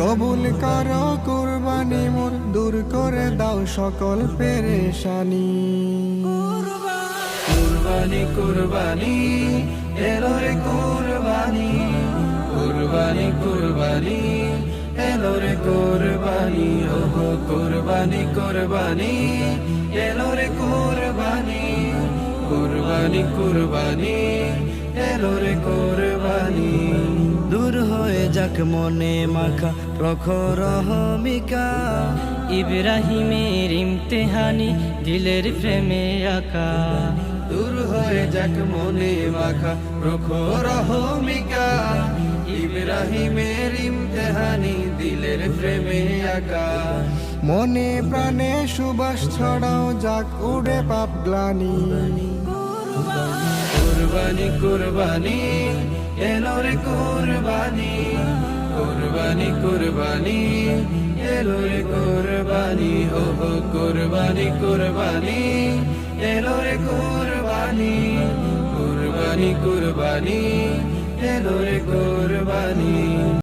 কবুল করো কুরবানি মোর, দূর করে দাও সকল পেরেশানি। কুরবানি কুরবানি এলো রে কুরবানি, কুরবানি কুরবানি এলো রে কুরবানি, ওহো কুরবানি কুরবানি এলো রে কুরবানি, কুরবানি কুরবানি এলো রে কুরবানি। দূর হয়ে যাক মনে মাখা প্রখর অহমিকা, ইব্রাহিমের ইমতেহানি দিলের প্রেমে আঁকা। দূর হয়ে যাক মনে মাখা প্রখর অহমিকা, ইব্রাহিমের ইমতেহানি দিলের প্রেমে আঁকা। মনে প্রাণে সুবাস ছড়াও যাক উড়ে পাপ গ্লানি। কুরবানি কুরবানি এলো রে কুরবানি, কুরবানি কুরবানি এলো রে কুরবানি, ওহো কুরবানি কুরবানি এলো রে কুরবানি, কুরবানি কুরবানি এলো রে কুরবানি।